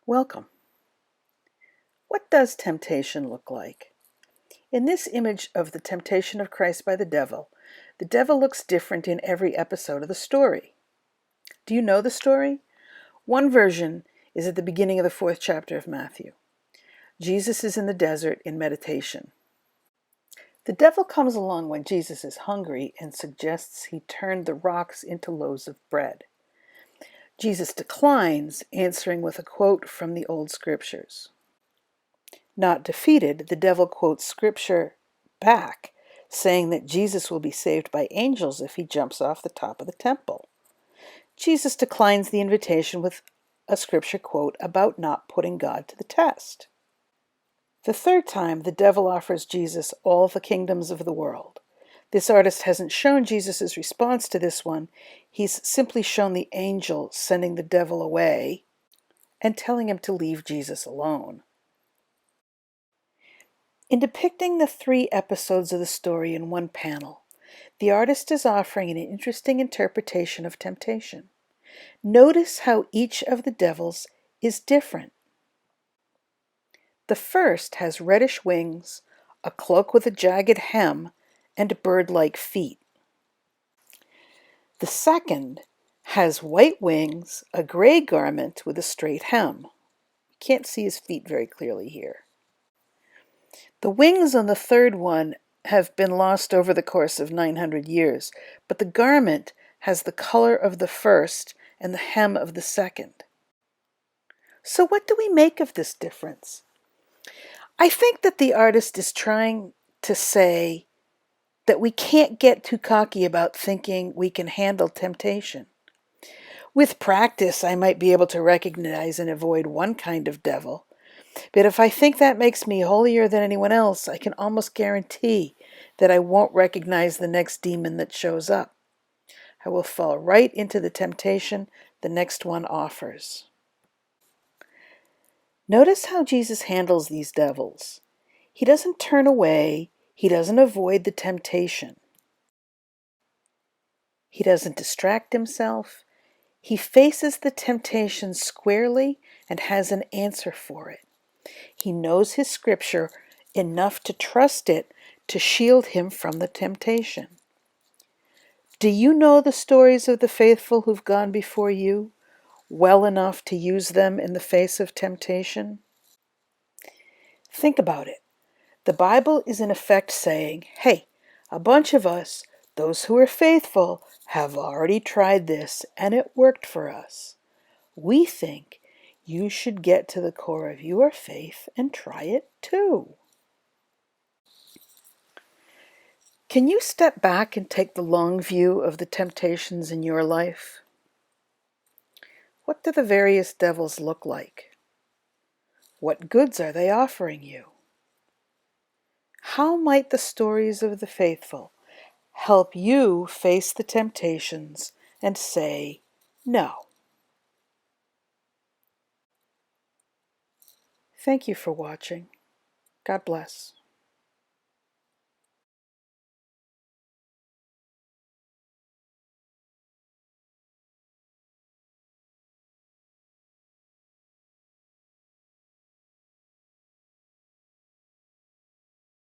Welcome. What does temptation look like? In this image of the temptation of Christ by the devil looks different in every episode of the story. Do you know the story? One version is at the beginning of the 4th chapter of Matthew. Jesus is in the desert in meditation. The devil comes along when Jesus is hungry and suggests he turn the rocks into loaves of bread. Jesus declines, answering with a quote from the old scriptures. Not defeated, the devil quotes scripture back, saying that Jesus will be saved by angels if he jumps off the top of the temple. Jesus declines the invitation with a scripture quote about not putting God to the test. The third time, the devil offers Jesus all the kingdoms of the world. This artist hasn't shown Jesus' response to this one. He's simply shown the angel sending the devil away and telling him to leave Jesus alone. In depicting the 3 episodes of the story in one panel, the artist is offering an interesting interpretation of temptation. Notice how each of the devils is different. The first has reddish wings, a cloak with a jagged hem, and bird-like feet. The second has white wings, a gray garment with a straight hem. You can't see his feet very clearly here. The wings on the third one have been lost over the course of 900 years, but the garment has the color of the first and the hem of the second. So what do we make of this difference? I think that the artist is trying to say that we can't get too cocky about thinking we can handle temptation. With practice, I might be able to recognize and avoid one kind of devil, but if I think that makes me holier than anyone else, I can almost guarantee that I won't recognize the next demon that shows up. I will fall right into the temptation the next one offers. Notice how Jesus handles these devils. He doesn't turn away. He doesn't avoid the temptation. He doesn't distract himself. He faces the temptation squarely and has an answer for it. He knows his scripture enough to trust it to shield him from the temptation. Do you know the stories of the faithful who've gone before you well enough to use them in the face of temptation? Think about it. The Bible is in effect saying, hey, a bunch of us, those who are faithful, have already tried this and it worked for us. We think you should get to the core of your faith and try it too. Can you step back and take the long view of the temptations in your life? What do the various devils look like? What goods are they offering you? How might the stories of the faithful help you face the temptations and say no? Thank you for watching. God bless.